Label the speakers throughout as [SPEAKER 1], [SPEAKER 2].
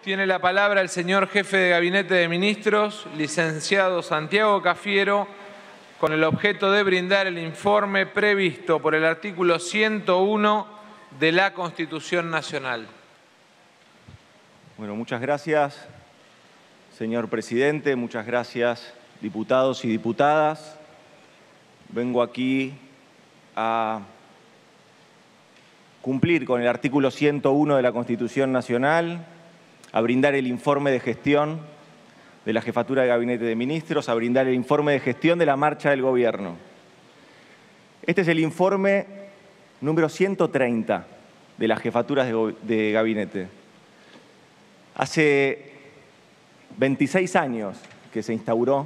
[SPEAKER 1] Tiene la palabra el señor jefe de Gabinete de Ministros, licenciado Santiago Cafiero, con el objeto de brindar el informe previsto por el artículo 101 de la Constitución Nacional.
[SPEAKER 2] Bueno, muchas gracias, señor presidente. Muchas gracias, diputados y diputadas. Vengo aquí a cumplir con el artículo 101 de la Constitución Nacional, a brindar el informe de gestión de la Jefatura de Gabinete de Ministros, a brindar el informe de gestión de la marcha del Gobierno. Este es el informe número 130 de las Jefaturas de Gabinete. Hace 26 años que se instauró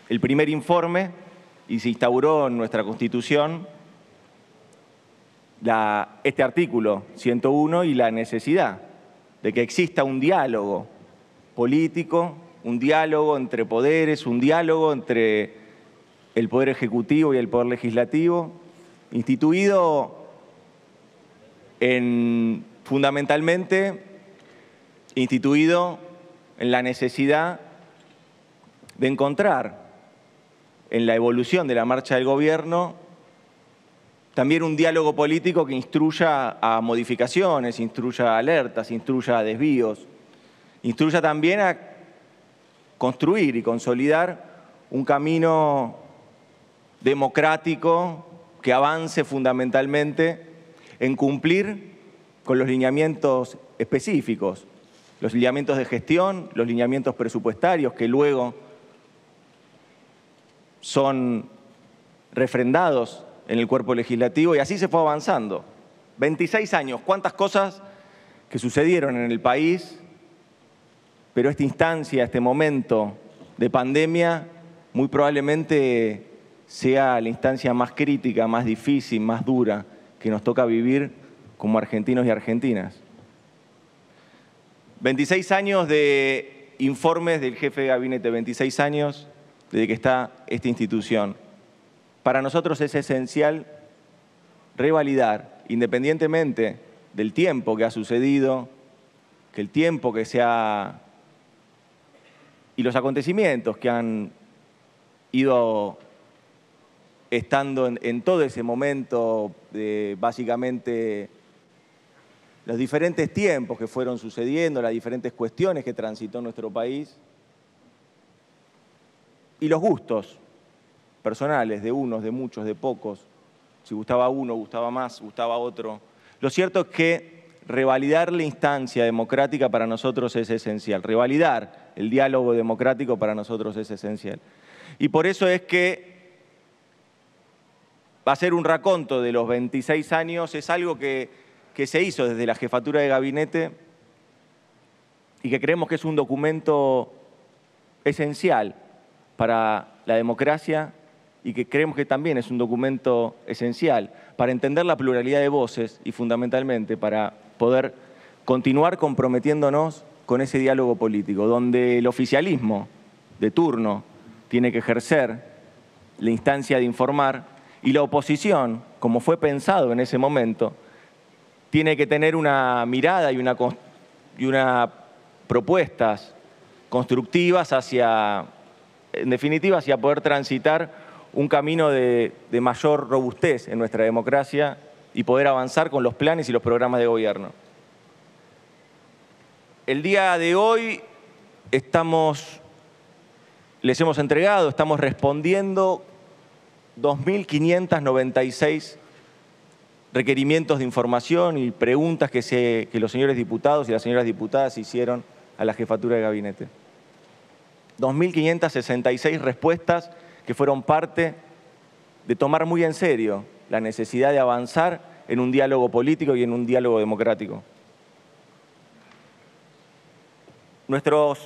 [SPEAKER 2] el primer informe y se instauró en nuestra Constitución este artículo 101 y la necesidad de que exista un diálogo político, un diálogo entre poderes, un diálogo entre el Poder Ejecutivo y el Poder Legislativo, fundamentalmente instituido en la necesidad de encontrar en la evolución de la marcha del Gobierno también un diálogo político que instruya a modificaciones, instruya a alertas, instruya a desvíos, instruya también a construir y consolidar un camino democrático que avance fundamentalmente en cumplir con los lineamientos específicos, los lineamientos de gestión, los lineamientos presupuestarios que luego son refrendados en el cuerpo legislativo, y así se fue avanzando. 26 años, cuántas cosas que sucedieron en el país, pero esta instancia, este momento de pandemia, muy probablemente sea la instancia más crítica, más difícil, más dura que nos toca vivir como argentinos y argentinas. 26 años de informes del jefe de gabinete, 26 años desde que está esta institución. Para nosotros es esencial revalidar, independientemente del tiempo que ha sucedido, que el tiempo que se ha y los acontecimientos que han ido estando en todo ese momento, básicamente los diferentes tiempos que fueron sucediendo, las diferentes cuestiones que transitó nuestro país y los gustos personales de unos, de muchos, de pocos. Si gustaba uno, gustaba más, gustaba otro. Lo cierto es que revalidar la instancia democrática para nosotros es esencial. Revalidar el diálogo democrático para nosotros es esencial. Y por eso es que hacer un raconto de los 26 años es algo que se hizo desde la Jefatura de Gabinete y que creemos que es un documento esencial para la democracia y que creemos que también es un documento esencial para entender la pluralidad de voces y fundamentalmente para poder continuar comprometiéndonos con ese diálogo político, donde el oficialismo de turno tiene que ejercer la instancia de informar y la oposición, como fue pensado en ese momento, tiene que tener una mirada y una propuestas constructivas en definitiva, hacia poder transitar un camino de mayor robustez en nuestra democracia y poder avanzar con los planes y los programas de gobierno. El día de hoy les hemos entregado, estamos respondiendo 2.596 requerimientos de información y preguntas que los señores diputados y las señoras diputadas hicieron a la Jefatura de Gabinete. 2.566 respuestas que fueron parte de tomar muy en serio la necesidad de avanzar en un diálogo político y en un diálogo democrático. Nuestros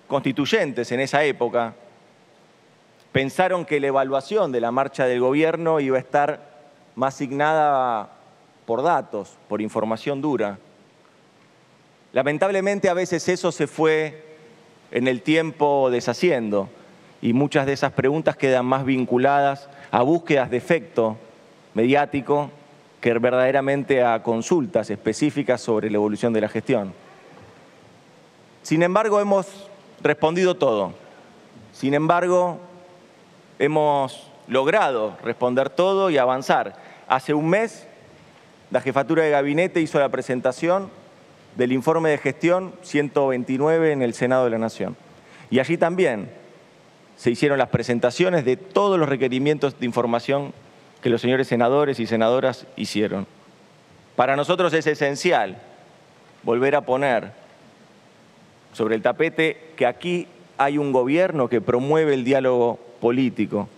[SPEAKER 2] constituyentes en esa época pensaron que la evaluación de la marcha del gobierno iba a estar más signada por datos, por información dura. Lamentablemente a veces eso se fue en el tiempo deshaciendo y muchas de esas preguntas quedan más vinculadas a búsquedas de efecto mediático que verdaderamente a consultas específicas sobre la evolución de la gestión. Sin embargo, hemos respondido todo. Sin embargo, hemos logrado responder todo y avanzar. Hace un mes, la Jefatura de Gabinete hizo la presentación del informe de gestión 129 en el Senado de la Nación. Y allí también se hicieron las presentaciones de todos los requerimientos de información que los señores senadores y senadoras hicieron. Para nosotros es esencial volver a poner sobre el tapete que aquí hay un gobierno que promueve el diálogo político,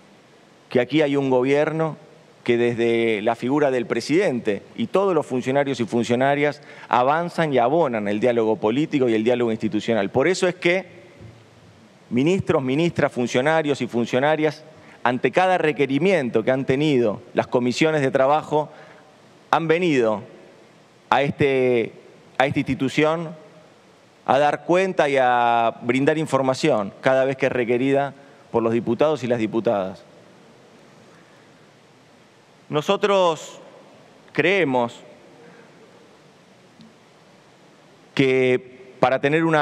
[SPEAKER 2] que aquí hay un gobierno que desde la figura del presidente y todos los funcionarios y funcionarias avanzan y abonan el diálogo político y el diálogo institucional. Por eso es que ministros, ministras, funcionarios y funcionarias, ante cada requerimiento que han tenido las comisiones de trabajo, han venido a esta institución a dar cuenta y a brindar información cada vez que es requerida por los diputados y las diputadas. Nosotros creemos que para tener un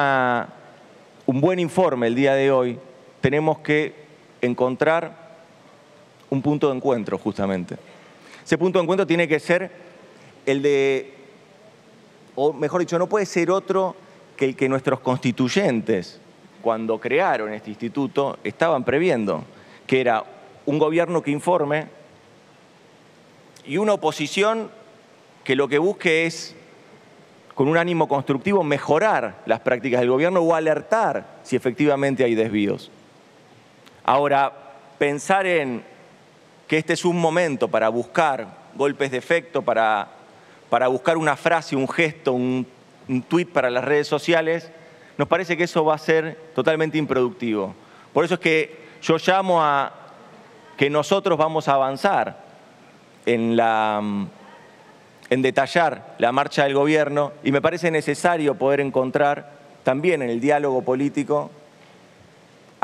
[SPEAKER 2] buen informe el día de hoy tenemos que encontrar un punto de encuentro justamente. Ese punto de encuentro tiene que ser el de, o mejor dicho, no puede ser otro que el que nuestros constituyentes, cuando crearon este instituto, estaban previendo, que era un gobierno que informe y una oposición que lo que busque es, con un ánimo constructivo, mejorar las prácticas del gobierno o alertar si efectivamente hay desvíos. Ahora, pensar en que este es un momento para buscar golpes de efecto, para buscar una frase, un gesto, un tuit para las redes sociales, nos parece que eso va a ser totalmente improductivo. Por eso es que yo llamo a que nosotros vamos a avanzar en detallar la marcha del gobierno y me parece necesario poder encontrar también en el diálogo político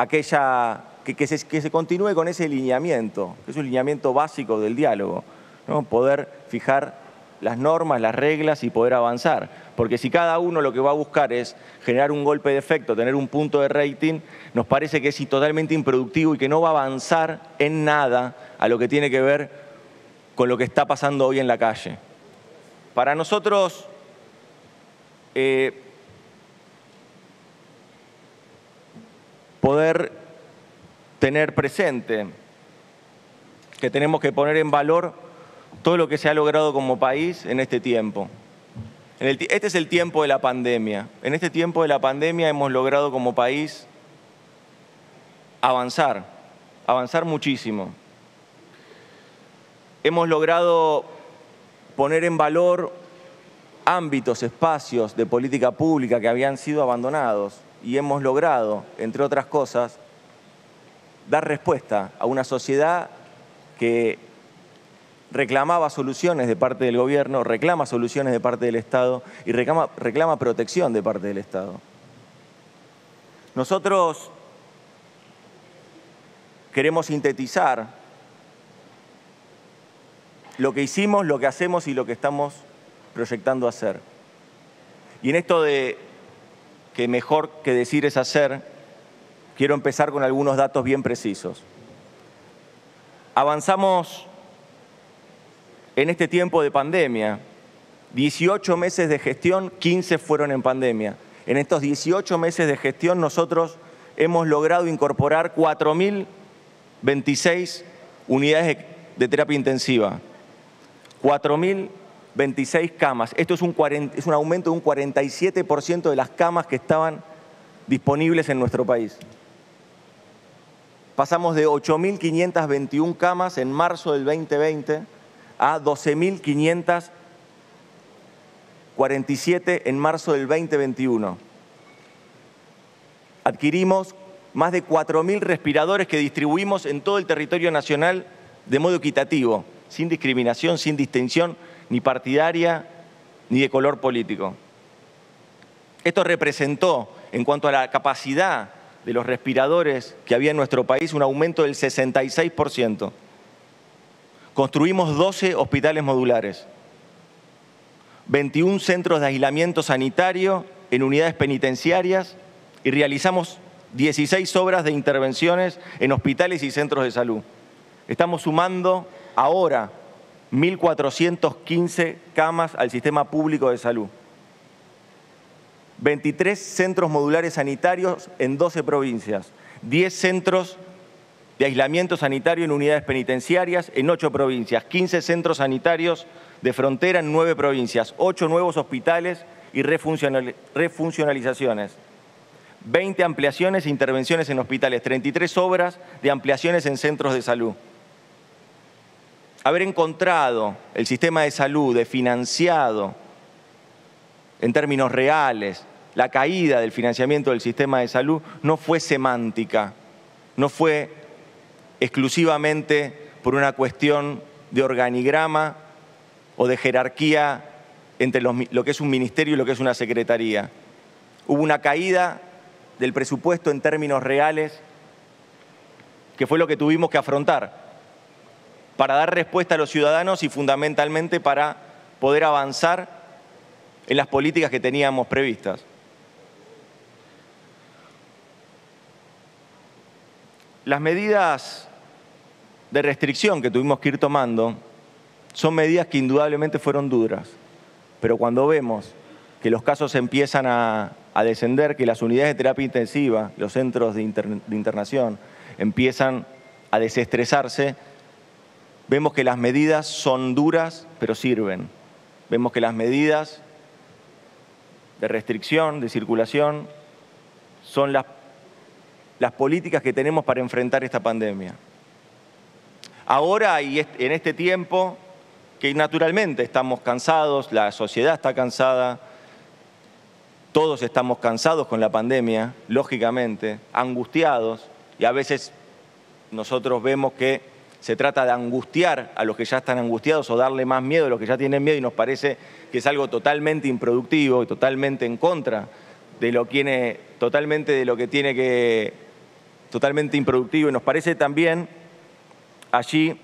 [SPEAKER 2] que se continúe con ese lineamiento, que es un lineamiento básico del diálogo, ¿no? Poder fijar las normas, las reglas y poder avanzar. Porque si cada uno lo que va a buscar es generar un golpe de efecto, tener un punto de rating, nos parece que es totalmente improductivo y que no va a avanzar en nada a lo que tiene que ver con lo que está pasando hoy en la calle. Para nosotros, poder tener presente que tenemos que poner en valor todo lo que se ha logrado como país en este tiempo. Este es el tiempo de la pandemia. En este tiempo de la pandemia hemos logrado como país avanzar muchísimo. Hemos logrado poner en valor ámbitos, espacios de política pública que habían sido abandonados y hemos logrado, entre otras cosas, dar respuesta a una sociedad que reclamaba soluciones de parte del gobierno, reclama soluciones de parte del Estado y reclama protección de parte del Estado. Nosotros queremos sintetizar lo que hicimos, lo que hacemos y lo que estamos proyectando hacer. Y en esto de que mejor que decir es hacer, quiero empezar con algunos datos bien precisos. Avanzamos en este tiempo de pandemia, 18 meses de gestión, 15 fueron en pandemia. En estos 18 meses de gestión nosotros hemos logrado incorporar 4.026 unidades de terapia intensiva, 4.026 camas. Esto es un aumento de un 47% de las camas que estaban disponibles en nuestro país. Pasamos de 8.521 camas en marzo del 2020 a 12.547 en marzo del 2021. Adquirimos más de 4.000 respiradores que distribuimos en todo el territorio nacional de modo equitativo, sin discriminación, sin distinción, ni partidaria, ni de color político. Esto representó, en cuanto a la capacidad de los respiradores que había en nuestro país, un aumento del 66%. Construimos 12 hospitales modulares, 21 centros de aislamiento sanitario en unidades penitenciarias y realizamos 16 obras de intervenciones en hospitales y centros de salud. Estamos sumando ahora 1.415 camas al sistema público de salud. 23 centros modulares sanitarios en 12 provincias, 10 centros de aislamiento sanitario en unidades penitenciarias en 8 provincias, 15 centros sanitarios de frontera en 9 provincias, 8 nuevos hospitales y refuncionalizaciones, 20 ampliaciones e intervenciones en hospitales, 33 obras de ampliaciones en centros de salud. Haber encontrado el sistema de salud desfinanciado en términos reales, la caída del financiamiento del sistema de salud no fue semántica, no fue exclusivamente por una cuestión de organigrama o de jerarquía entre lo que es un ministerio y lo que es una secretaría. Hubo una caída del presupuesto en términos reales que fue lo que tuvimos que afrontar para dar respuesta a los ciudadanos y fundamentalmente para poder avanzar en las políticas que teníamos previstas. Las medidas de restricción que tuvimos que ir tomando son medidas que indudablemente fueron duras, pero cuando vemos que los casos empiezan a descender, que las unidades de terapia intensiva, los centros de internación empiezan a desestresarse, vemos que las medidas son duras, pero sirven. Vemos que las medidas de restricción, de circulación, son las políticas que tenemos para enfrentar esta pandemia. Ahora y en este tiempo, que naturalmente estamos cansados, la sociedad está cansada, todos estamos cansados con la pandemia, lógicamente, angustiados, y a veces nosotros vemos que se trata de angustiar a los que ya están angustiados o darle más miedo a los que ya tienen miedo y nos parece que es algo totalmente improductivo y totalmente en contra de lo que totalmente improductivo. Y nos parece también allí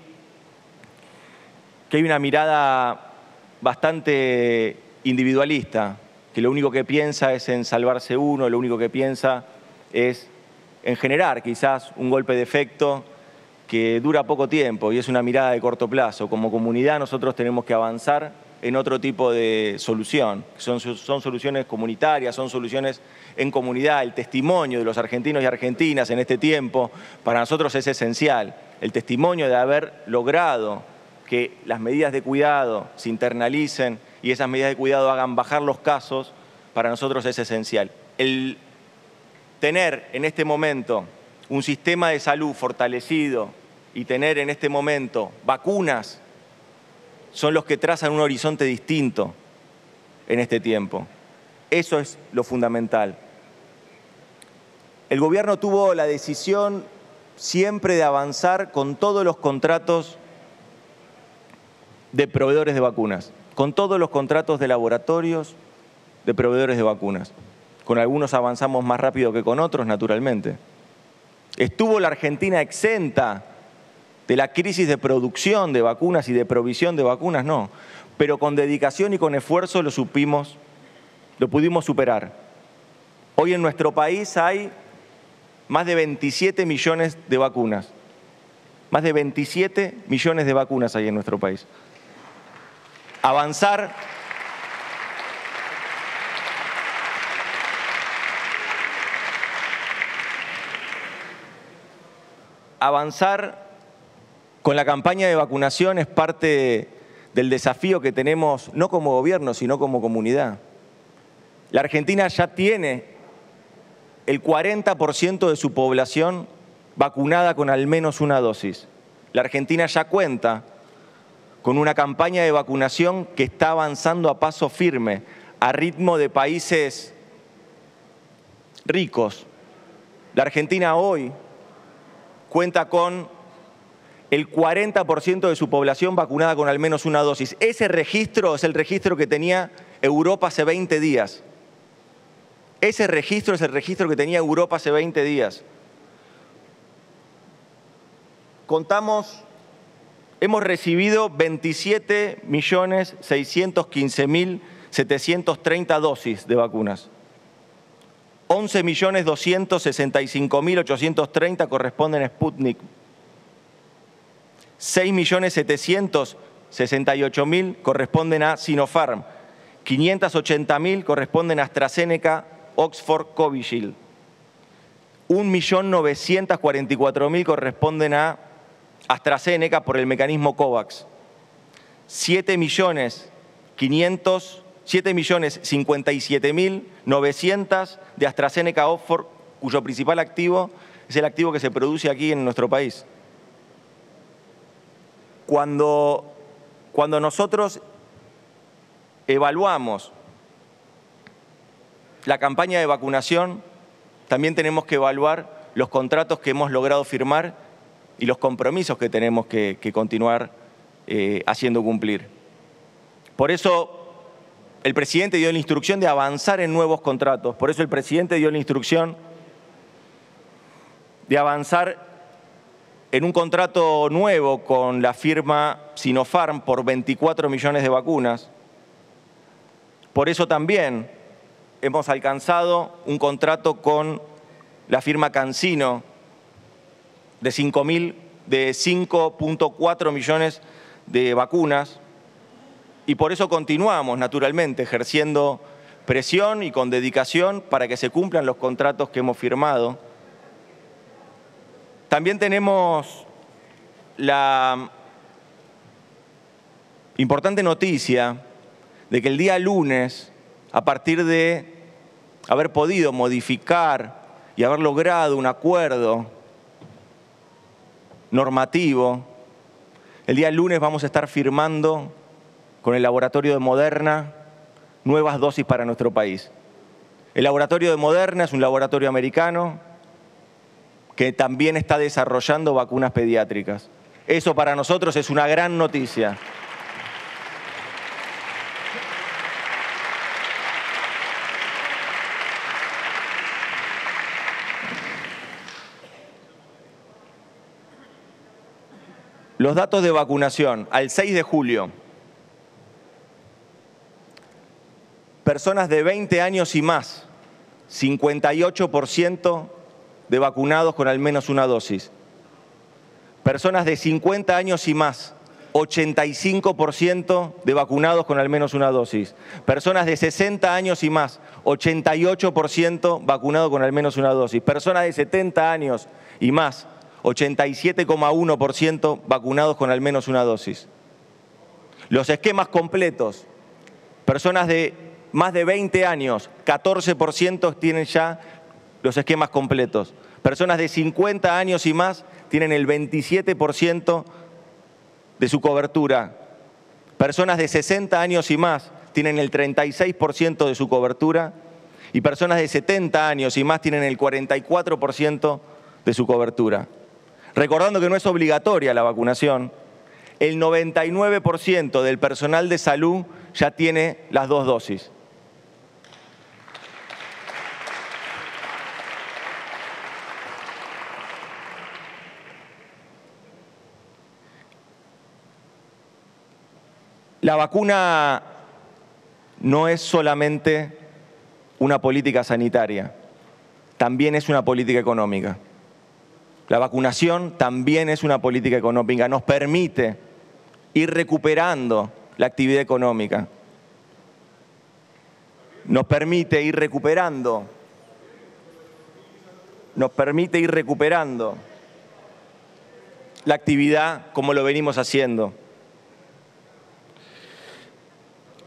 [SPEAKER 2] que hay una mirada bastante individualista, que lo único que piensa es en salvarse uno, lo único que piensa es en generar quizás un golpe de efecto que dura poco tiempo y es una mirada de corto plazo. Como comunidad nosotros tenemos que avanzar en otro tipo de solución. Son soluciones comunitarias, son soluciones en comunidad. El testimonio de los argentinos y argentinas en este tiempo para nosotros es esencial. El testimonio de haber logrado que las medidas de cuidado se internalicen y esas medidas de cuidado hagan bajar los casos, para nosotros es esencial. El tener en este momento un sistema de salud fortalecido y tener en este momento vacunas son los que trazan un horizonte distinto en este tiempo. Eso es lo fundamental. El gobierno tuvo la decisión siempre de avanzar con todos los contratos de proveedores de vacunas, con todos los contratos de laboratorios de proveedores de vacunas. Con algunos avanzamos más rápido que con otros, naturalmente. ¿Estuvo la Argentina exenta de la crisis de producción de vacunas y de provisión de vacunas? No, pero con dedicación y con esfuerzo lo pudimos superar. Hoy en nuestro país hay más de 27 millones de vacunas. Más de 27 millones de vacunas hay en nuestro país. Avanzar con la campaña de vacunación es parte del desafío que tenemos, no como gobierno, sino como comunidad. La Argentina ya tiene el 40% de su población vacunada con al menos una dosis. La Argentina ya cuenta con una campaña de vacunación que está avanzando a paso firme, a ritmo de países ricos. La Argentina hoy cuenta con el 40% de su población vacunada con al menos una dosis. Ese registro es el registro que tenía Europa hace 20 días. Ese registro es el registro que tenía Europa hace 20 días. Hemos recibido 27.615.730 dosis de vacunas. 11.265.830 corresponden a Sputnik. 6.768.000 corresponden a Sinopharm. 580.000 corresponden a AstraZeneca, Oxford, Covishield. 1.944.000 corresponden a AstraZeneca por el mecanismo COVAX. 7.057.900 de AstraZeneca Oxford, cuyo principal activo es el activo que se produce aquí en nuestro país. Cuando nosotros evaluamos la campaña de vacunación, también tenemos que evaluar los contratos que hemos logrado firmar y los compromisos que tenemos que continuar haciendo cumplir. Por eso el presidente dio la instrucción de avanzar en nuevos contratos. Por eso el presidente dio la instrucción de avanzar en un contrato nuevo con la firma Sinopharm por 24 millones de vacunas. Por eso también hemos alcanzado un contrato con la firma CanSino de 5.4 millones de vacunas. Y por eso continuamos, naturalmente, ejerciendo presión y con dedicación para que se cumplan los contratos que hemos firmado. También tenemos la importante noticia de que el día lunes, a partir de haber podido modificar y haber logrado un acuerdo normativo, el día lunes vamos a estar firmando con el laboratorio de Moderna nuevas dosis para nuestro país. El laboratorio de Moderna es un laboratorio americano que también está desarrollando vacunas pediátricas. Eso para nosotros es una gran noticia. Los datos de vacunación al 6 de julio. Personas de 20 años y más, 58% de vacunados con al menos una dosis. Personas de 50 años y más, 85% de vacunados con al menos una dosis. Personas de 60 años y más, 88% vacunados con al menos una dosis. Personas de 70 años y más, 87,1% vacunados con al menos una dosis. Los esquemas completos, personas de más de 20 años, 14% tienen ya los esquemas completos. Personas de 50 años y más tienen el 27% de su cobertura. Personas de 60 años y más tienen el 36% de su cobertura. Y personas de 70 años y más tienen el 44% de su cobertura. Recordando que no es obligatoria la vacunación, el 99% del personal de salud ya tiene las 2 dosis. La vacuna no es solamente una política sanitaria, también es una política económica. La vacunación también es una política económica, nos permite ir recuperando la actividad económica. Nos permite ir recuperando la actividad como lo venimos haciendo.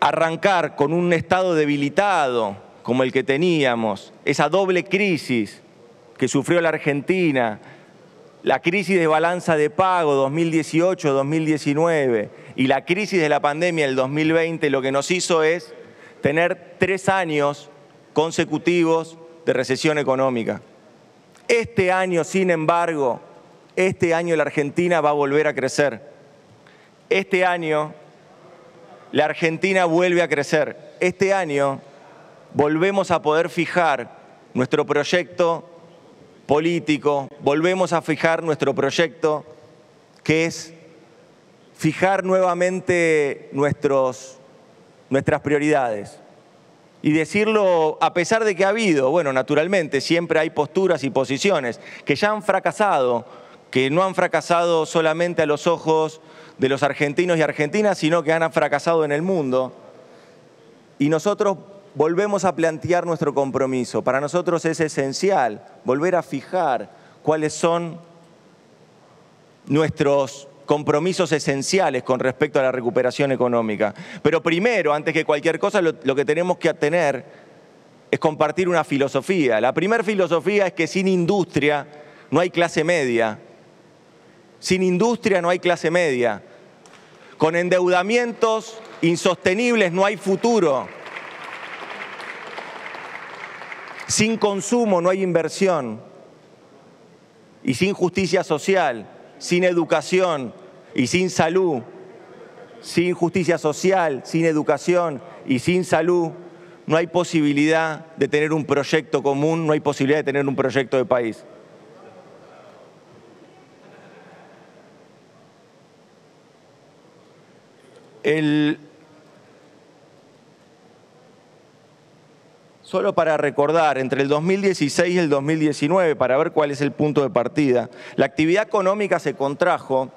[SPEAKER 2] Arrancar con un estado debilitado como el que teníamos, esa doble crisis que sufrió la Argentina, la crisis de balanza de pago 2018-2019 y la crisis de la pandemia del 2020, lo que nos hizo es tener 3 años consecutivos de recesión económica. Este año, sin embargo, la Argentina va a volver a crecer. Este año la Argentina vuelve a crecer. Este año volvemos a poder fijar nuestro proyecto político, volvemos a fijar nuestro proyecto, que es fijar nuevamente nuestras prioridades. Y decirlo a pesar de que ha habido, bueno, naturalmente, siempre hay posturas y posiciones que ya han fracasado, que no han fracasado solamente a los ojos de los argentinos y argentinas, sino que han fracasado en el mundo. Y nosotros volvemos a plantear nuestro compromiso. Para nosotros es esencial volver a fijar cuáles son nuestros compromisos esenciales con respecto a la recuperación económica. Pero primero, antes que cualquier cosa, lo que tenemos que tener es compartir una filosofía. La primera filosofía es que sin industria no hay clase media. Sin industria no hay clase media. Con endeudamientos insostenibles no hay futuro. Sin consumo no hay inversión. Y sin justicia social, sin educación y sin salud, sin justicia social, sin educación y sin salud, no hay posibilidad de tener un proyecto común, no hay posibilidad de tener un proyecto de país. Solo para recordar, entre el 2016 y el 2019, para ver cuál es el punto de partida, la actividad económica se contrajo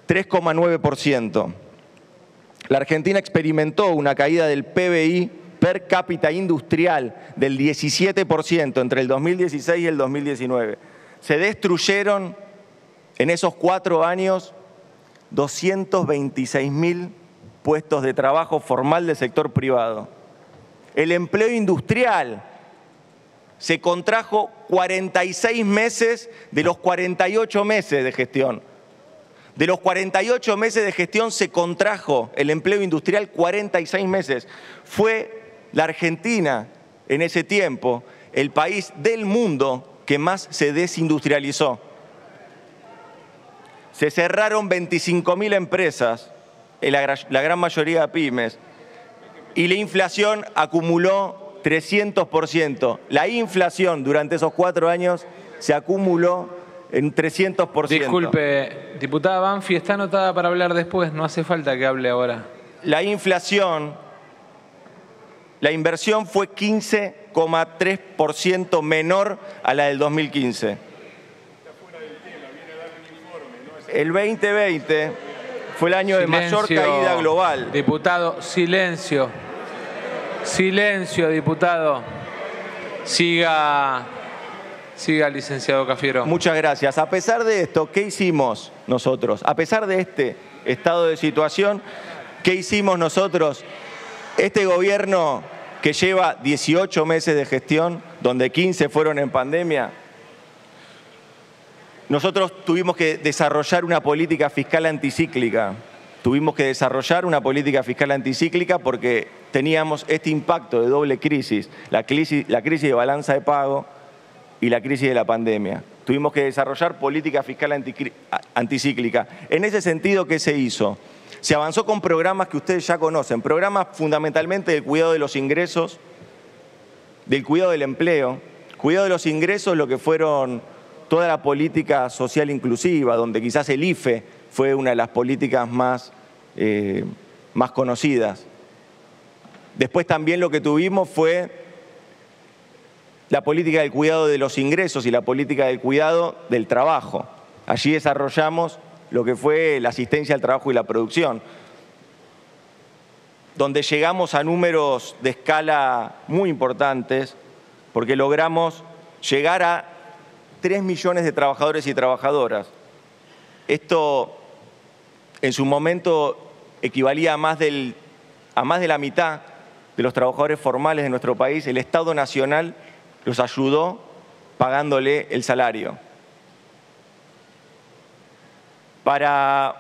[SPEAKER 2] 3,9%. La Argentina experimentó una caída del PBI per cápita industrial del 17% entre el 2016 y el 2019. Se destruyeron en esos 4 años 226.000 puestos de trabajo formal del sector privado. El empleo industrial se contrajo 46 meses de los 48 meses de gestión. De los 48 meses de gestión se contrajo el empleo industrial 46 meses. Fue la Argentina en ese tiempo el país del mundo que más se desindustrializó. Se cerraron 25.000 empresas, la gran mayoría de pymes. Y la inflación acumuló 300%. La inflación durante esos 4 años se acumuló en 300%.
[SPEAKER 1] Disculpe, diputada Banfi, está anotada para hablar después, no hace falta que hable ahora.
[SPEAKER 2] La inflación, la inversión fue 15,3% menor a la del 2015. El 2020 fue el año de mayor caída global.
[SPEAKER 1] Diputado, silencio. Silencio, diputado. Siga, licenciado Cafiero.
[SPEAKER 2] Muchas gracias. A pesar de esto, ¿qué hicimos nosotros? A pesar de este estado de situación, ¿qué hicimos nosotros? Este gobierno que lleva 18 meses de gestión, donde 15 fueron en pandemia, nosotros tuvimos que desarrollar una política fiscal anticíclica. Tuvimos que desarrollar una política fiscal anticíclica porque teníamos este impacto de doble crisis, la crisis de balanza de pago y la crisis de la pandemia. Tuvimos que desarrollar política fiscal anticíclica. En ese sentido, ¿qué se hizo? Se avanzó con programas que ustedes ya conocen, programas fundamentalmente del cuidado de los ingresos, del cuidado del empleo, cuidado de los ingresos, lo que fueron toda la política social inclusiva, donde quizás el IFE fue una de las políticas más conocidas. Después también lo que tuvimos fue la política del cuidado de los ingresos y la política del cuidado del trabajo. Allí desarrollamos lo que fue la asistencia al trabajo y la producción, donde llegamos a números de escala muy importantes, porque logramos llegar a 3 millones de trabajadores y trabajadoras. Esto en su momento equivalía a más de la mitad de los trabajadores formales de nuestro país. El Estado Nacional los ayudó pagándole el salario. Para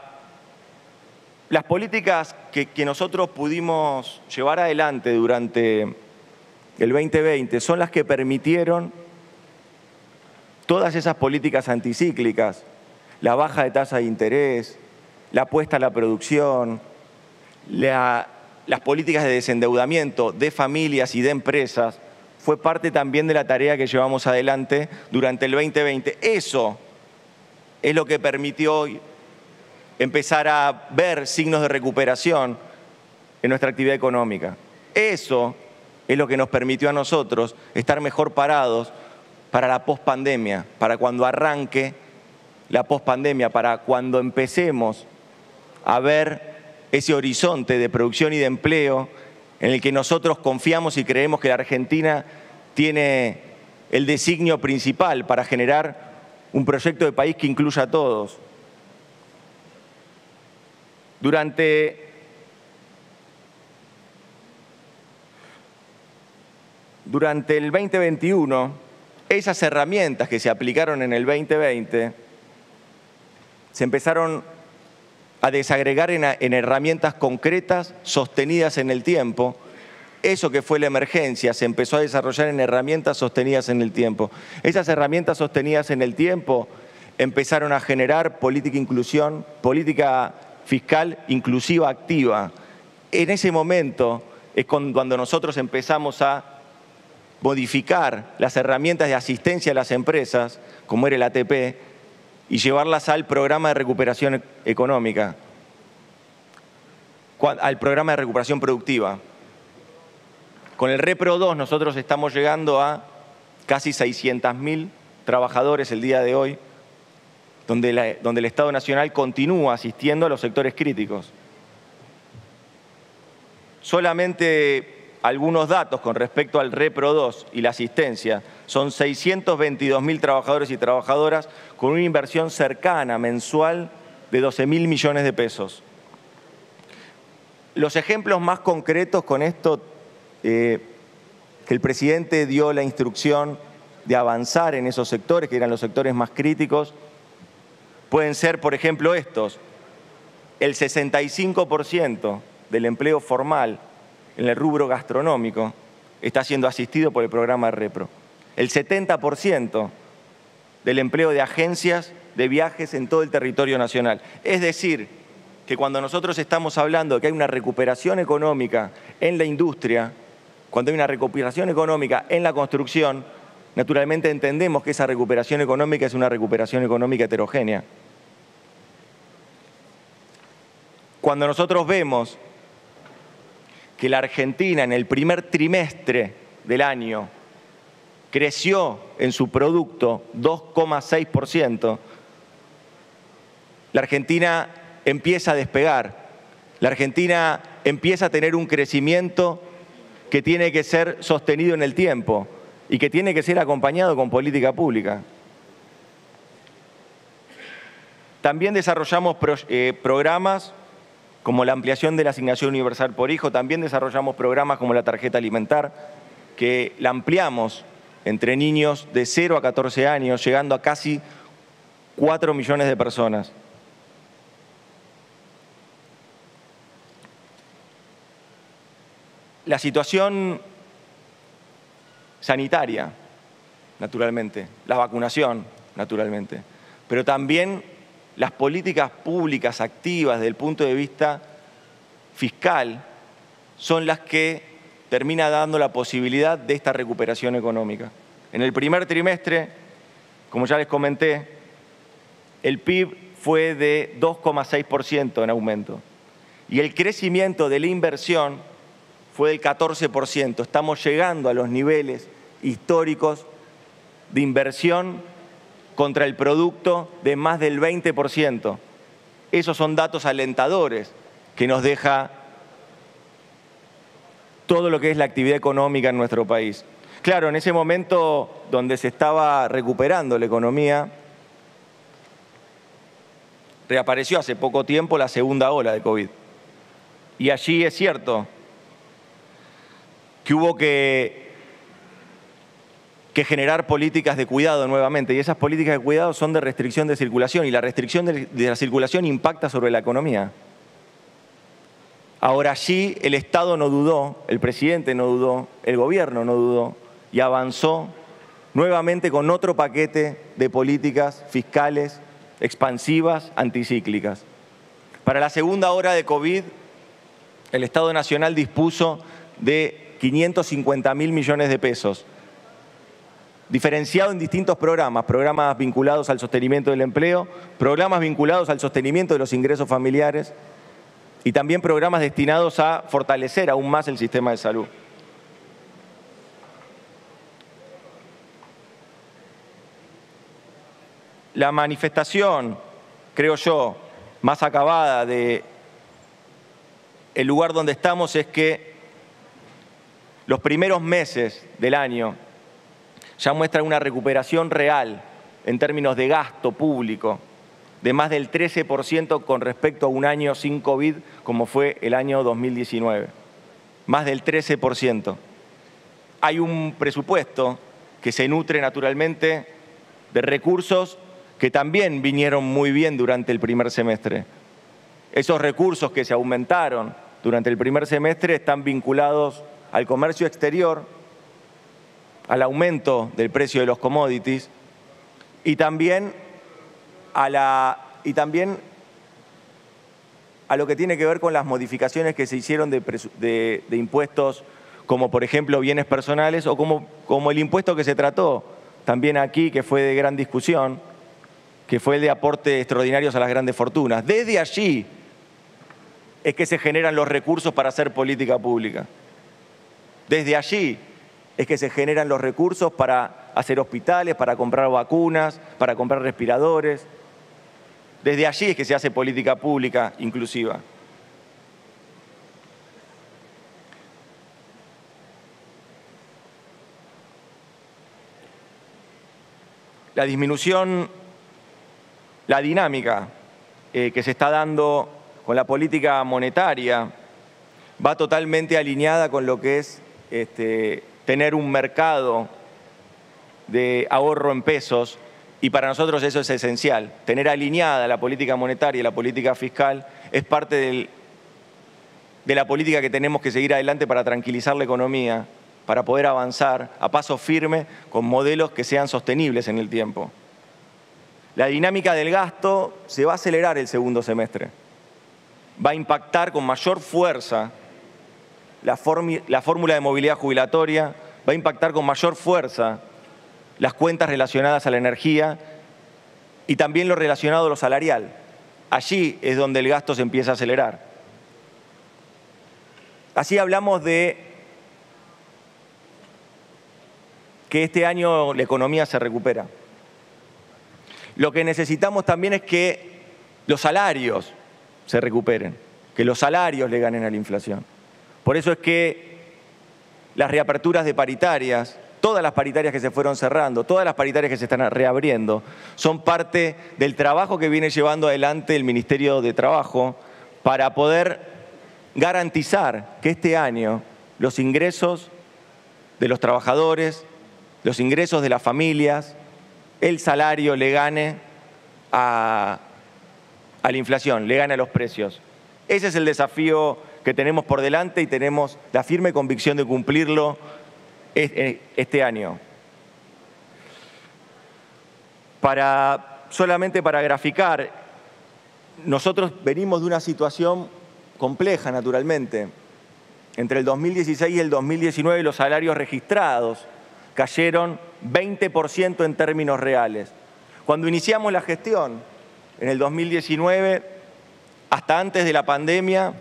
[SPEAKER 2] las políticas que nosotros pudimos llevar adelante durante el 2020 son las que permitieron todas esas políticas anticíclicas, la baja de tasa de interés, la apuesta a la producción, las políticas de desendeudamiento de familias y de empresas, fue parte también de la tarea que llevamos adelante durante el 2020. Eso es lo que permitió hoy empezar a ver signos de recuperación en nuestra actividad económica. Eso es lo que nos permitió a nosotros estar mejor parados para la pospandemia, para cuando arranque la pospandemia, para cuando empecemos a ver ese horizonte de producción y de empleo en el que nosotros confiamos y creemos que la Argentina tiene el designio principal para generar un proyecto de país que incluya a todos. Durante el 2021, esas herramientas que se aplicaron en el 2020 se empezaron a desagregar en herramientas concretas, sostenidas en el tiempo. Eso que fue la emergencia se empezó a desarrollar en herramientas sostenidas en el tiempo. Esas herramientas sostenidas en el tiempo empezaron a generar política fiscal inclusiva activa. En ese momento es cuando nosotros empezamos a modificar las herramientas de asistencia a las empresas, como era el ATP, y llevarlas al programa de recuperación económica, al programa de recuperación productiva. Con el Repro 2 nosotros estamos llegando a casi 600.000 trabajadores el día de hoy, donde el Estado Nacional continúa asistiendo a los sectores críticos. Solamente algunos datos con respecto al Repro 2 y la asistencia. Son 622.000 trabajadores y trabajadoras con una inversión cercana mensual de 12.000 millones de pesos. Los ejemplos más concretos con esto, que el presidente dio la instrucción de avanzar en esos sectores, que eran los sectores más críticos, pueden ser, por ejemplo, estos. El 65% del empleo formal en el rubro gastronómico está siendo asistido por el programa Repro. El 70% del empleo de agencias de viajes en todo el territorio nacional. Es decir, que cuando nosotros estamos hablando de que hay una recuperación económica en la industria, cuando hay una recuperación económica en la construcción, naturalmente entendemos que esa recuperación económica es una recuperación económica heterogénea. Cuando nosotros vemos que la Argentina en el primer trimestre del año creció en su producto 2,6%, la Argentina empieza a despegar, la Argentina empieza a tener un crecimiento que tiene que ser sostenido en el tiempo y que tiene que ser acompañado con política pública. También desarrollamos programas como la ampliación de la asignación universal por hijo, también desarrollamos programas como la tarjeta alimentar, que la ampliamos entre niños de 0 a 14 años, llegando a casi 4 millones de personas. La situación sanitaria, naturalmente, la vacunación, naturalmente, pero también las políticas públicas activas desde el punto de vista fiscal son las que termina dando la posibilidad de esta recuperación económica. En el primer trimestre, como ya les comenté, el PIB fue de 2,6% en aumento y el crecimiento de la inversión fue del 14%. Estamos llegando a los niveles históricos de inversión contra el producto de más del 20%. Esos son datos alentadores que nos deja todo lo que es la actividad económica en nuestro país. Claro, en ese momento donde se estaba recuperando la economía, reapareció hace poco tiempo la segunda ola de COVID. Y allí es cierto que hubo que generar políticas de cuidado nuevamente, y esas políticas de cuidado son de restricción de circulación, y la restricción de la circulación impacta sobre la economía. Ahora allí el Estado no dudó, el presidente no dudó, el gobierno no dudó, y avanzó nuevamente con otro paquete de políticas fiscales expansivas, anticíclicas. Para la segunda ola de COVID, el Estado Nacional dispuso de 550.000 millones de pesos, diferenciado en distintos programas, programas vinculados al sostenimiento del empleo, programas vinculados al sostenimiento de los ingresos familiares y también programas destinados a fortalecer aún más el sistema de salud. la manifestación, creo yo, más acabada de el lugar donde estamos es que los primeros meses del año ya muestran una recuperación real en términos de gasto público de más del 13% con respecto a un año sin COVID como fue el año 2019. Más del 13%. Hay un presupuesto que se nutre naturalmente de recursos que también vinieron muy bien durante el primer semestre. Esos recursos que se aumentaron durante el primer semestre están vinculados al comercio exterior, al aumento del precio de los commodities y también a lo que tiene que ver con las modificaciones que se hicieron de impuestos como por ejemplo bienes personales o como el impuesto que se trató también aquí, que fue de gran discusión, que fue el de aportes extraordinarios a las grandes fortunas. Desde allí es que se generan los recursos para hacer política pública. Desde allí es que se generan los recursos para hacer hospitales, para comprar vacunas, para comprar respiradores. Desde allí es que se hace política pública inclusiva. La disminución, la dinámica que se está dando con la política monetaria va totalmente alineada con lo que es tener un mercado de ahorro en pesos y para nosotros eso es esencial. Tener alineada la política monetaria y la política fiscal es parte de la política que tenemos que seguir adelante para tranquilizar la economía, para poder avanzar a paso firme con modelos que sean sostenibles en el tiempo. La dinámica del gasto se va a acelerar el segundo semestre. Va a impactar con mayor fuerza la fórmula de movilidad jubilatoria, va a impactar con mayor fuerza las cuentas relacionadas a la energía y también lo relacionado a lo salarial. Allí es donde el gasto se empieza a acelerar. Así hablamos de que este año la economía se recupera. Lo que necesitamos también es que los salarios se recuperen, que los salarios le ganen a la inflación. Por eso es que las reaperturas de paritarias, todas las paritarias que se fueron cerrando, todas las paritarias que se están reabriendo, son parte del trabajo que viene llevando adelante el Ministerio de Trabajo para poder garantizar que este año los ingresos de los trabajadores, los ingresos de las familias, el salario le gane a la inflación, le gane a los precios. Ese es el desafío que tenemos por delante y tenemos la firme convicción de cumplirlo este año. Solamente para graficar, nosotros venimos de una situación compleja, naturalmente. Entre el 2016 y el 2019 los salarios registrados cayeron 20% en términos reales. Cuando iniciamos la gestión, en el 2019, hasta antes de la pandemia,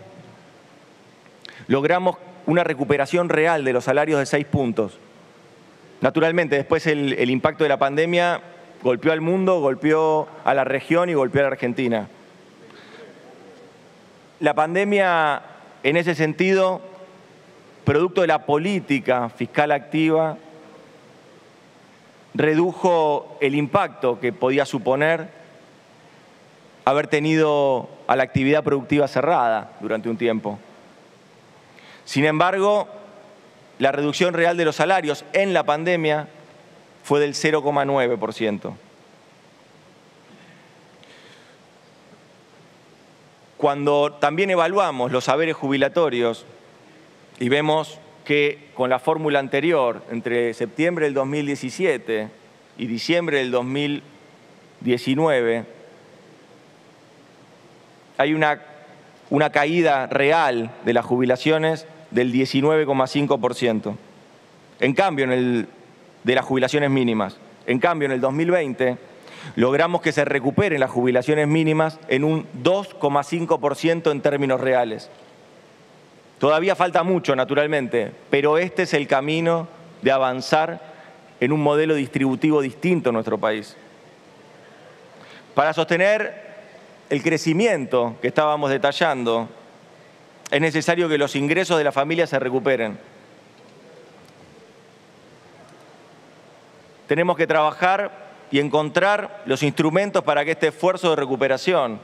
[SPEAKER 2] logramos una recuperación real de los salarios de 6 puntos. Naturalmente, después el impacto de la pandemia golpeó al mundo, golpeó a la región y golpeó a la Argentina. La pandemia, en ese sentido, producto de la política fiscal activa, redujo el impacto que podía suponer haber tenido a la actividad productiva cerrada durante un tiempo. Sin embargo, la reducción real de los salarios en la pandemia fue del 0,9%. Cuando también evaluamos los haberes jubilatorios y vemos que con la fórmula anterior, entre septiembre del 2017 y diciembre del 2019, hay una caída real de las jubilaciones del 19,5%. En cambio, de las jubilaciones mínimas. En cambio, en el 2020 logramos que se recuperen las jubilaciones mínimas en un 2,5% en términos reales. Todavía falta mucho, naturalmente, pero este es el camino de avanzar en un modelo distributivo distinto en nuestro país. Para sostener el crecimiento que estábamos detallando, es necesario que los ingresos de la familia se recuperen. Tenemos que trabajar y encontrar los instrumentos para que este esfuerzo de recuperación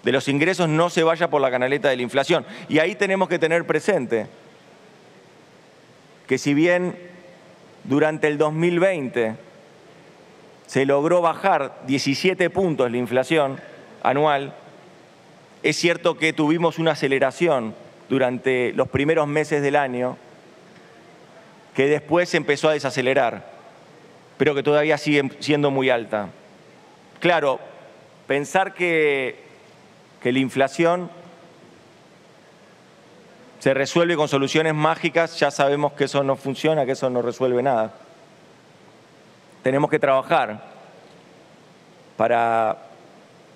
[SPEAKER 2] de los ingresos no se vaya por la canaleta de la inflación. Y ahí tenemos que tener presente que si bien durante el 2020 se logró bajar 17 puntos la inflación anual, es cierto que tuvimos una aceleración durante los primeros meses del año que después se empezó a desacelerar, pero que todavía sigue siendo muy alta. Claro, pensar que la inflación se resuelve con soluciones mágicas, ya sabemos que eso no funciona, que eso no resuelve nada. Tenemos que trabajar para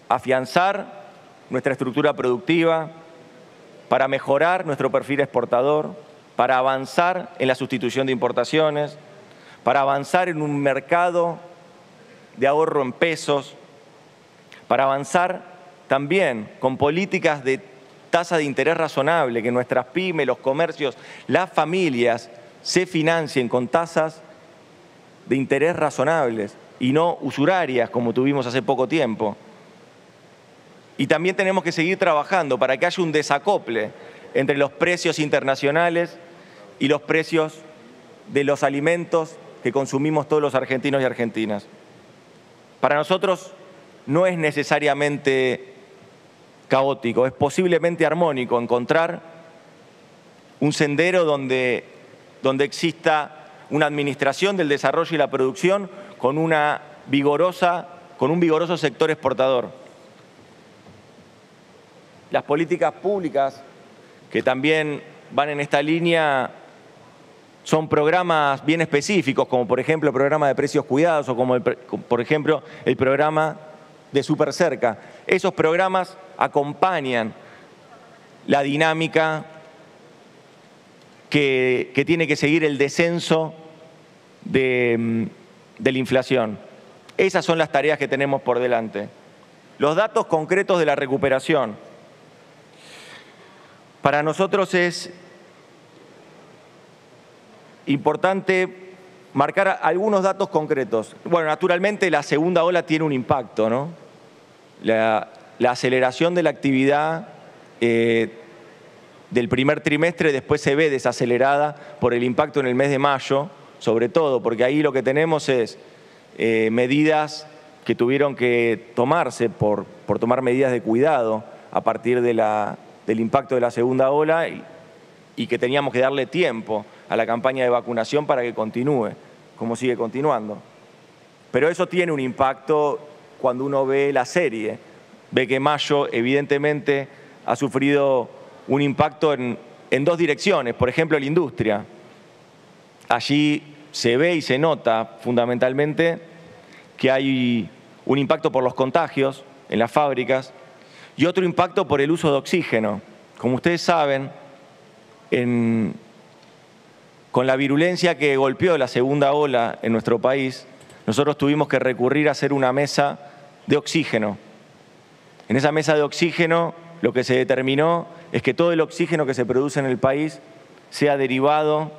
[SPEAKER 2] afianzar nuestra estructura productiva, para mejorar nuestro perfil exportador, para avanzar en la sustitución de importaciones, para avanzar en un mercado de ahorro en pesos, para avanzar también con políticas de tasa de interés razonable, que nuestras pymes, los comercios, las familias se financien con tasas de interés razonables y no usurarias como tuvimos hace poco tiempo. Y también tenemos que seguir trabajando para que haya un desacople entre los precios internacionales y los precios de los alimentos que consumimos todos los argentinos y argentinas. Para nosotros no es necesariamente caótico, es posiblemente armónico encontrar un sendero donde exista una administración del desarrollo y la producción con un vigoroso sector exportador. Las políticas públicas que también van en esta línea son programas bien específicos, como por ejemplo el programa de precios cuidados o como por ejemplo el programa de Supercerca. Esos programas acompañan la dinámica que tiene que seguir el descenso de la inflación. Esas son las tareas que tenemos por delante. Los datos concretos de la recuperación. Para nosotros es importante marcar algunos datos concretos. Bueno, naturalmente la segunda ola tiene un impacto, ¿no? La aceleración de la actividad del primer trimestre después se ve desacelerada por el impacto en el mes de mayo, sobre todo, porque ahí lo que tenemos es medidas que tuvieron que tomarse por tomar medidas de cuidado a partir del impacto de la segunda ola y que teníamos que darle tiempo a la campaña de vacunación para que continúe, como sigue continuando. Pero eso tiene un impacto cuando uno ve la serie. Ve que mayo evidentemente ha sufrido un impacto en dos direcciones. Por ejemplo, la industria. Allí se ve y se nota fundamentalmente que hay un impacto por los contagios en las fábricas y otro impacto por el uso de oxígeno. Como ustedes saben, con la virulencia que golpeó la segunda ola en nuestro país, nosotros tuvimos que recurrir a hacer una mesa de oxígeno. En esa mesa de oxígeno lo que se determinó es que todo el oxígeno que se produce en el país sea derivado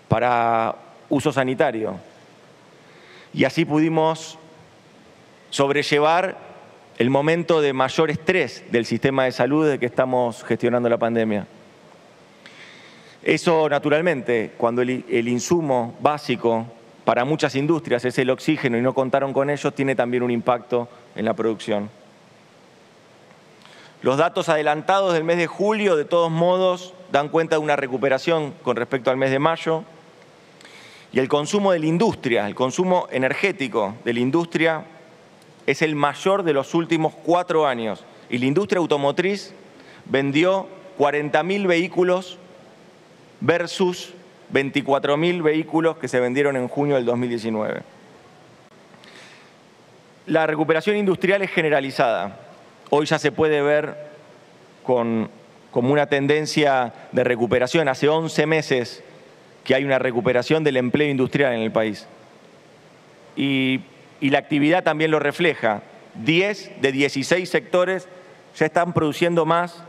[SPEAKER 2] para uso sanitario. Y así pudimos sobrellevar el momento de mayor estrés del sistema de salud de que estamos gestionando la pandemia. Eso, naturalmente, cuando el insumo básico para muchas industrias es el oxígeno y no contaron con ellos, tiene también un impacto en la producción. Los datos adelantados del mes de julio, de todos modos, dan cuenta de una recuperación con respecto al mes de mayo. Y el consumo de la industria, el consumo energético de la industria, es el mayor de los últimos 4 años. Y la industria automotriz vendió 40.000 vehículos versus 24.000 vehículos que se vendieron en junio del 2019. La recuperación industrial es generalizada. Hoy ya se puede ver como una tendencia de recuperación. Hace 11 meses que hay una recuperación del empleo industrial en el país. Y la actividad también lo refleja. 10 de 16 sectores ya están produciendo más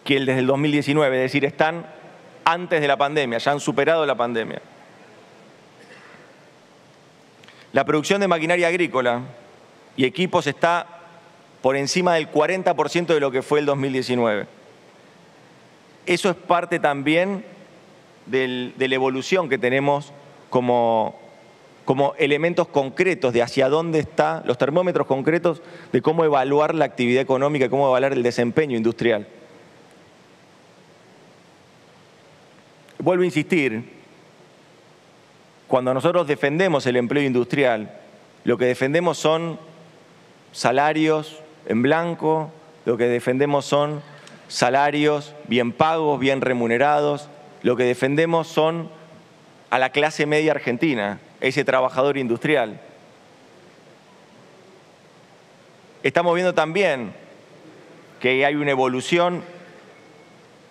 [SPEAKER 2] que desde el 2019, es decir, están antes de la pandemia, ya han superado la pandemia. La producción de maquinaria agrícola y equipos está por encima del 40% de lo que fue el 2019. Eso es parte también de la evolución que tenemos como elementos concretos de hacia dónde están los termómetros concretos de cómo evaluar la actividad económica, cómo evaluar el desempeño industrial. Vuelvo a insistir, cuando nosotros defendemos el empleo industrial, lo que defendemos son salarios en blanco, lo que defendemos son salarios bien pagos, bien remunerados, lo que defendemos son a la clase media argentina, ese trabajador industrial. Estamos viendo también que hay una evolución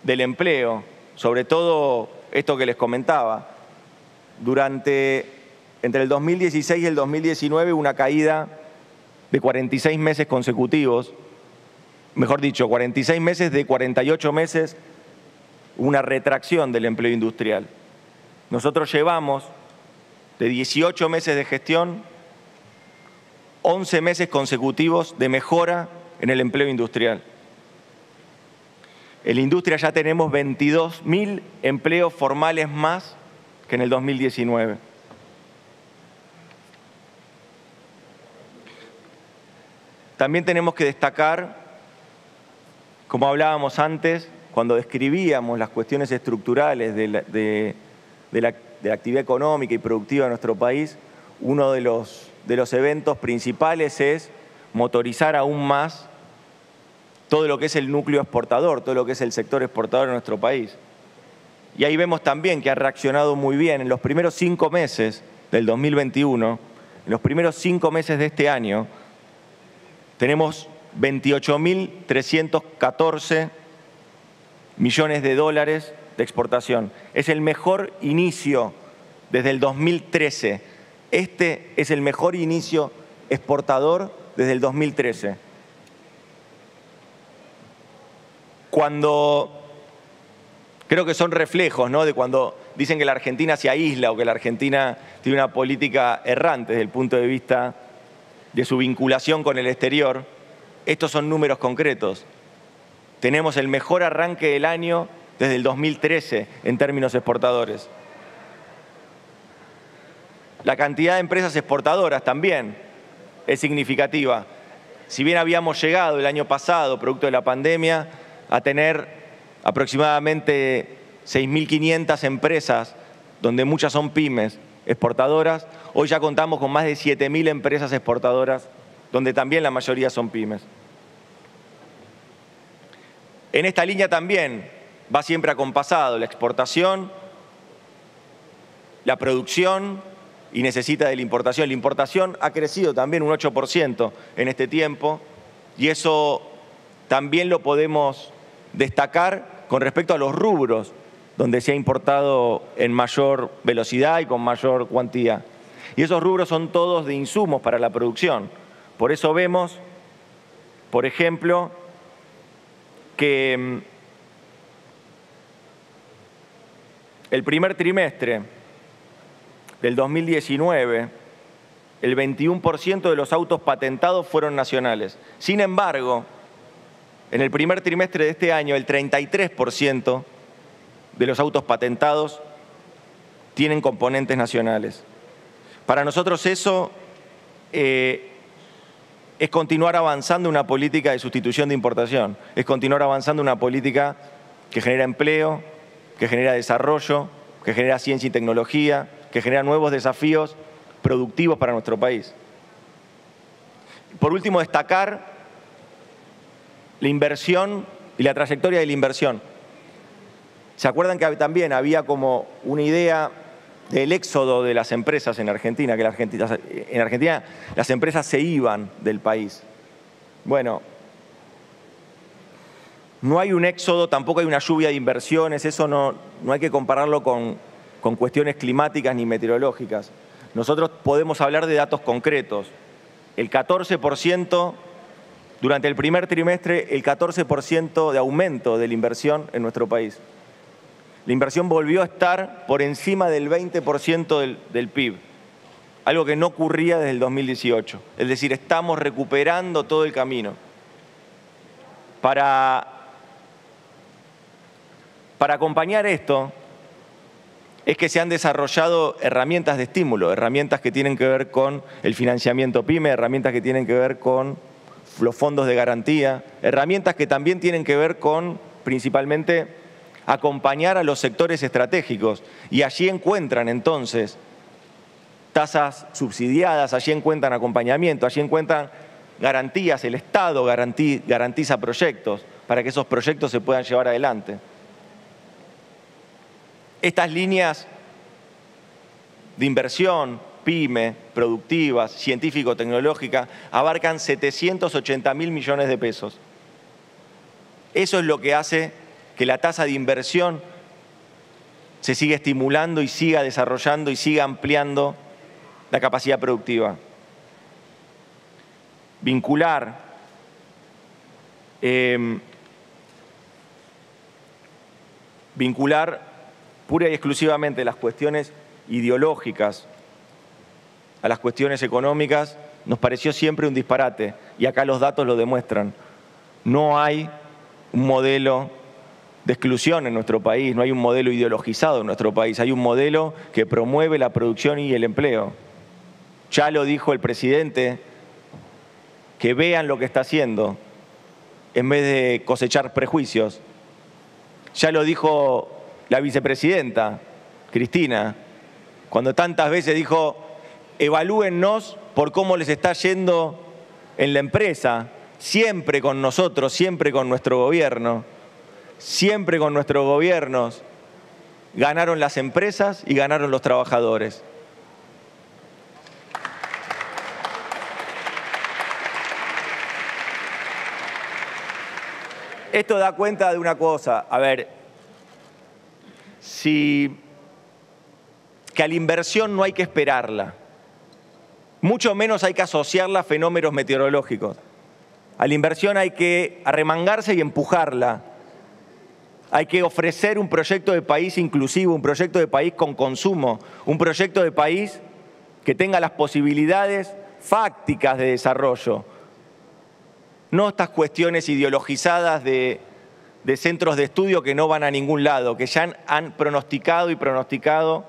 [SPEAKER 2] del empleo, sobre todo esto que les comentaba. Entre el 2016 y el 2019 una caída de 46 meses consecutivos, mejor dicho, 46 meses de 48 meses, una retracción del empleo industrial. Nosotros llevamos de 18 meses de gestión, 11 meses consecutivos de mejora en el empleo industrial. En la industria ya tenemos 22.000 empleos formales más que en el 2019. También tenemos que destacar, como hablábamos antes, cuando describíamos las cuestiones estructurales de la actividad económica y productiva de nuestro país, uno de los eventos principales es motorizar aún más todo lo que es el núcleo exportador, todo lo que es el sector exportador de nuestro país. Y ahí vemos también que ha reaccionado muy bien. En los primeros 5 meses del 2021, en los primeros 5 meses de este año, tenemos 28.314 millones de dólares de exportación. Es el mejor inicio desde el 2013. Este es el mejor inicio exportador desde el 2013. Creo que son reflejos, ¿no?, de cuando dicen que la Argentina se aísla o que la Argentina tiene una política errante desde el punto de vista de su vinculación con el exterior. Estos son números concretos. Tenemos el mejor arranque del año desde el 2013 en términos exportadores. La cantidad de empresas exportadoras también es significativa. Si bien habíamos llegado el año pasado, producto de la pandemia, a tener aproximadamente 6.500 empresas, donde muchas son pymes exportadoras, hoy ya contamos con más de 7.000 empresas exportadoras, donde también la mayoría son pymes. En esta línea también va siempre acompasado la exportación, la producción y necesita de la importación. La importación ha crecido también un 8% en este tiempo y eso también lo podemos destacar con respecto a los rubros donde se ha importado en mayor velocidad y con mayor cuantía. Y esos rubros son todos de insumos para la producción. Por eso vemos, por ejemplo, que el primer trimestre del 2019, el 21% de los autos patentados fueron nacionales. Sin embargo, en el primer trimestre de este año, el 33% de los autos patentados tienen componentes nacionales. Para nosotros eso es continuar avanzando una política de sustitución de importación, es continuar avanzando una política que genera empleo, que genera desarrollo, que genera ciencia y tecnología, que genera nuevos desafíos productivos para nuestro país. Por último, destacar la inversión y la trayectoria de la inversión. ¿Se acuerdan que también había como una idea del éxodo de las empresas en Argentina, que en Argentina las empresas se iban del país? Bueno, no hay un éxodo, tampoco hay una lluvia de inversiones, eso no hay que compararlo con cuestiones climáticas ni meteorológicas. Nosotros podemos hablar de datos concretos. el 14%, durante el primer trimestre, el 14% de aumento de la inversión en nuestro país. La inversión volvió a estar por encima del 20% del PIB, algo que no ocurría desde el 2018. Es decir, estamos recuperando todo el camino. Para acompañar esto, es que se han desarrollado herramientas de estímulo, herramientas que tienen que ver con el financiamiento PYME, herramientas que tienen que ver con los fondos de garantía, herramientas que también tienen que ver con, principalmente, acompañar a los sectores estratégicos. Y allí encuentran, entonces, tasas subsidiadas, allí encuentran acompañamiento, allí encuentran garantías, el Estado garantiza proyectos para que esos proyectos se puedan llevar adelante. Estas líneas de inversión, PYME, productivas, científico-tecnológicas, abarcan 780.000 millones de pesos. Eso es lo que hace que la tasa de inversión se siga estimulando y siga desarrollando y siga ampliando la capacidad productiva. Vincular pura y exclusivamente las cuestiones ideológicas a las cuestiones económicas nos pareció siempre un disparate, y acá los datos lo demuestran. No hay un modelo de exclusión en nuestro país, no hay un modelo ideologizado en nuestro país, hay un modelo que promueve la producción y el empleo. Ya lo dijo el presidente, que vean lo que está haciendo en vez de cosechar prejuicios. Ya lo dijo la vicepresidenta, Cristina, cuando tantas veces dijo: evalúennos por cómo les está yendo en la empresa, siempre con nosotros, siempre con nuestro gobierno. Siempre con nuestros gobiernos ganaron las empresas y ganaron los trabajadores. Esto da cuenta de una cosa, a ver, que a la inversión no hay que esperarla, mucho menos hay que asociarla a fenómenos meteorológicos. A la inversión hay que arremangarse y empujarla. Hay que ofrecer un proyecto de país inclusivo, un proyecto de país con consumo, un proyecto de país que tenga las posibilidades fácticas de desarrollo. No estas cuestiones ideologizadas de centros de estudio que no van a ningún lado, que ya han pronosticado y pronosticado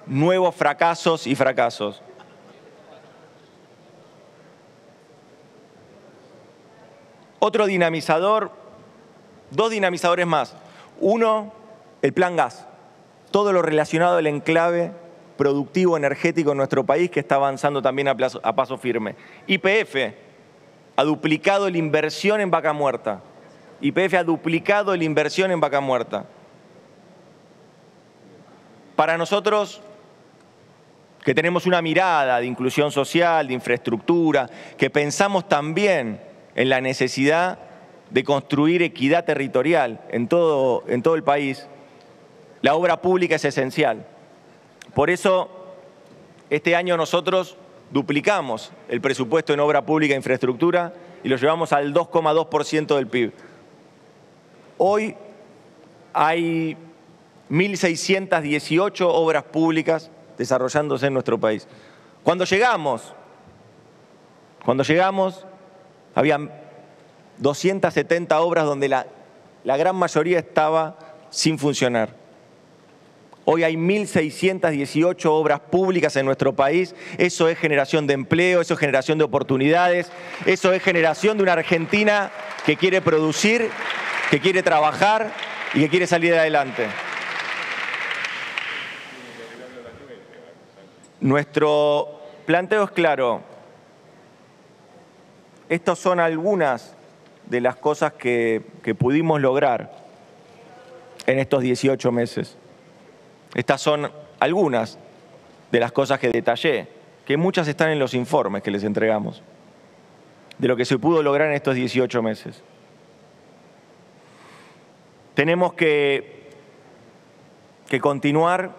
[SPEAKER 2] nuevos fracasos y fracasos. Otro dinamizador, dos dinamizadores más. Uno, el Plan Gas. Todo lo relacionado al enclave productivo energético en nuestro país, que está avanzando también a paso firme. YPF ha duplicado la inversión en Vaca Muerta. YPF ha duplicado la inversión en Vaca Muerta. Para nosotros, que tenemos una mirada de inclusión social, de infraestructura, que pensamos también en la necesidad de construir equidad territorial en todo el país, la obra pública es esencial. Por eso, este año nosotros duplicamos el presupuesto en obra pública e infraestructura y lo llevamos al 2,2% del PIB. Hoy hay 1.618 obras públicas desarrollándose en nuestro país. Cuando llegamos, había 270 obras donde la gran mayoría estaba sin funcionar. Hoy hay 1.618 obras públicas en nuestro país. Eso es generación de empleo, eso es generación de oportunidades, eso es generación de una Argentina que quiere producir, que quiere trabajar y que quiere salir adelante. Nuestro planteo es claro. Estas son algunas de las cosas que pudimos lograr en estos 18 meses. Estas son algunas de las cosas que detallé, que muchas están en los informes que les entregamos, de lo que se pudo lograr en estos 18 meses. Tenemos que continuar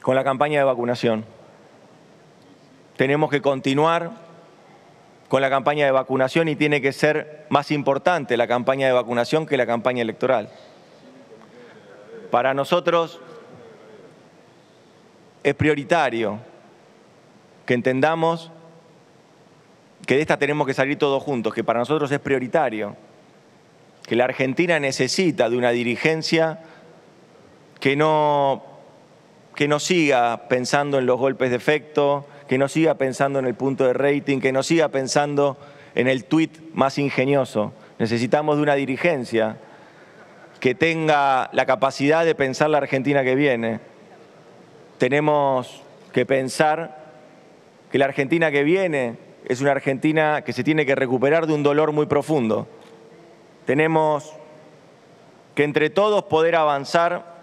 [SPEAKER 2] con la campaña de vacunación. Tenemos que continuar con la campaña de vacunación y tiene que ser más importante la campaña de vacunación que la campaña electoral. Para nosotros es prioritario que entendamos que de esta tenemos que salir todos juntos, que para nosotros es prioritario, que la Argentina necesita de una dirigencia que no siga pensando en los golpes de efecto, que no siga pensando en el punto de rating, que no siga pensando en el tuit más ingenioso. Necesitamos de una dirigencia que tenga la capacidad de pensar la Argentina que viene. Tenemos que pensar que la Argentina que viene es una Argentina que se tiene que recuperar de un dolor muy profundo. Tenemos que entre todos poder avanzar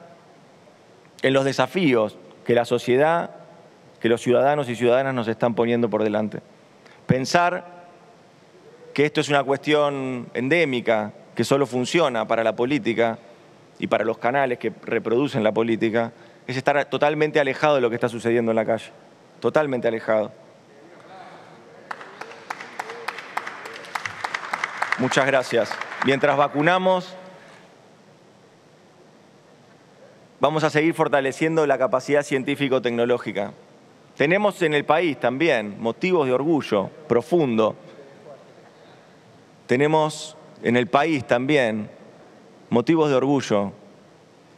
[SPEAKER 2] en los desafíos que la sociedad, que los ciudadanos y ciudadanas nos están poniendo por delante. Pensar que esto es una cuestión endémica, que solo funciona para la política y para los canales que reproducen la política, es estar totalmente alejado de lo que está sucediendo en la calle. Totalmente alejado. Muchas gracias. Mientras vacunamos, vamos a seguir fortaleciendo la capacidad científico-tecnológica. Tenemos en el país también motivos de orgullo profundo. Tenemos en el país también motivos de orgullo.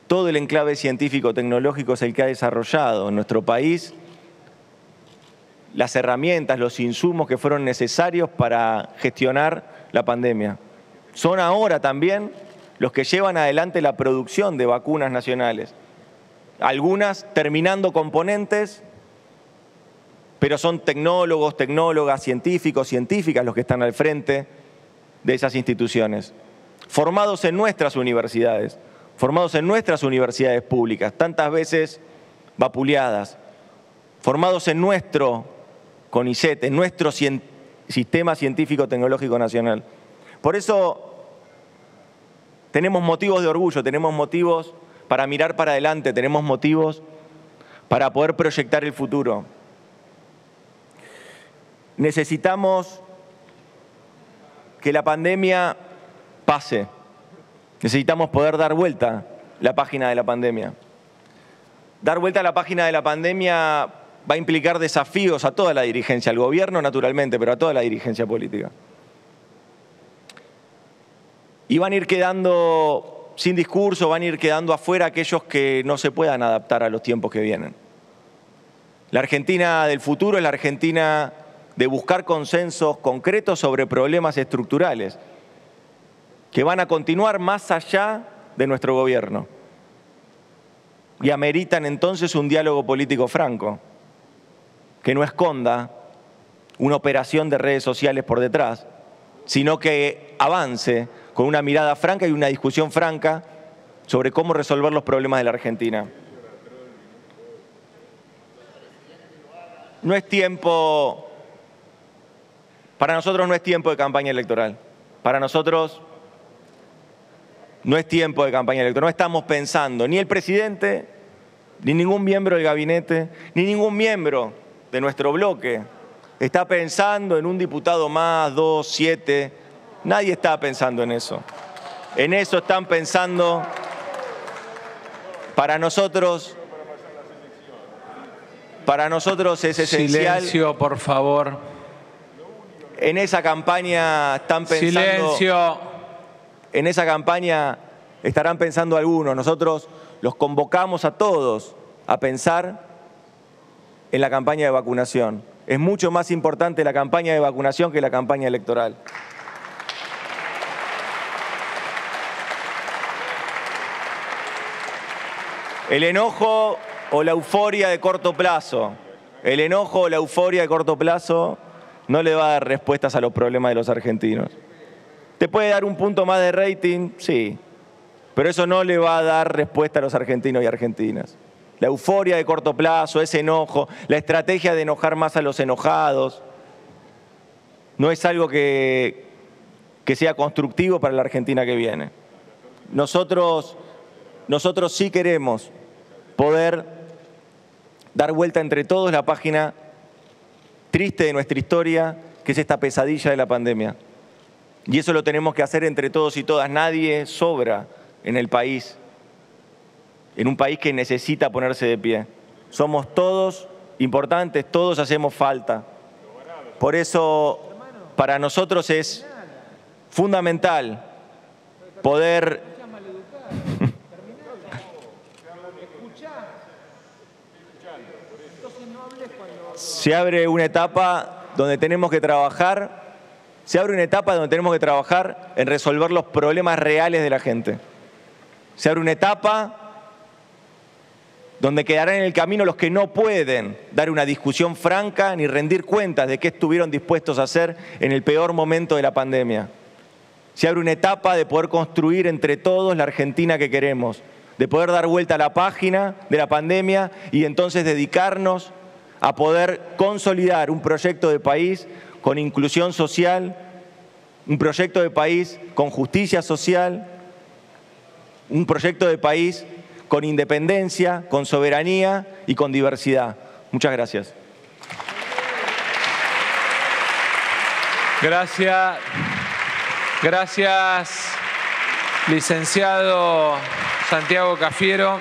[SPEAKER 2] Todo el enclave científico-tecnológico es el que ha desarrollado en nuestro país las herramientas, los insumos que fueron necesarios para gestionar la pandemia. Son ahora también los que llevan adelante la producción de vacunas nacionales. Algunas terminando componentes, pero son tecnólogos, tecnólogas, científicos, científicas los que están al frente de esas instituciones. Formados en nuestras universidades públicas, tantas veces vapuleadas. Formados en nuestro CONICET, en nuestro Sistema Científico-Tecnológico Nacional. Por eso tenemos motivos de orgullo, tenemos motivos para mirar para adelante, tenemos motivos para poder proyectar el futuro. Necesitamos que la pandemia pase. Necesitamos poder dar vuelta la página de la pandemia. Dar vuelta a la página de la pandemia va a implicar desafíos a toda la dirigencia, al gobierno naturalmente, pero a toda la dirigencia política. Y van a ir quedando sin discurso, van a ir quedando afuera aquellos que no se puedan adaptar a los tiempos que vienen. La Argentina del futuro es la Argentina de buscar consensos concretos sobre problemas estructurales que van a continuar más allá de nuestro gobierno y ameritan entonces un diálogo político franco, que no esconda una operación de redes sociales por detrás, sino que avance con una mirada franca y una discusión franca sobre cómo resolver los problemas de la Argentina. No es tiempo, para nosotros no es tiempo de campaña electoral. Para nosotros no es tiempo de campaña electoral. No estamos pensando, ni el presidente, ni ningún miembro del gabinete, ni ningún miembro de nuestro bloque está pensando en un diputado más, 2, 7. Nadie está pensando en eso. En eso están pensando, para nosotros es esencial.
[SPEAKER 1] Silencio, por favor.
[SPEAKER 2] En esa campaña están pensando.
[SPEAKER 1] Silencio.
[SPEAKER 2] En esa campaña estarán pensando algunos. Nosotros los convocamos a todos a pensar en la campaña de vacunación. Es mucho más importante la campaña de vacunación que la campaña electoral. El enojo o la euforia de corto plazo, no le va a dar respuestas a los problemas de los argentinos. ¿Te puede dar un punto más de rating? Sí, pero eso no le va a dar respuesta a los argentinos y argentinas. La euforia de corto plazo, ese enojo, la estrategia de enojar más a los enojados, no es algo que sea constructivo para la Argentina que viene. Nosotros sí queremos poder dar vuelta entre todos la página triste de nuestra historia, que es esta pesadilla de la pandemia. Y eso lo tenemos que hacer entre todos y todas. Nadie sobra en el país, en un país que necesita ponerse de pie. Somos todos importantes, todos hacemos falta. Por eso, para nosotros es fundamental poder... Se abre una etapa donde tenemos que trabajar, en resolver los problemas reales de la gente. Se abre una etapa donde quedarán en el camino los que no pueden dar una discusión franca ni rendir cuentas de qué estuvieron dispuestos a hacer en el peor momento de la pandemia. Se abre una etapa de poder construir entre todos la Argentina que queremos, de poder dar vuelta a la página de la pandemia y entonces dedicarnos a poder consolidar un proyecto de país con inclusión social, un proyecto de país con justicia social, un proyecto de país con independencia, con soberanía y con diversidad. Muchas gracias.
[SPEAKER 1] Gracias. Gracias, licenciado Santiago Cafiero.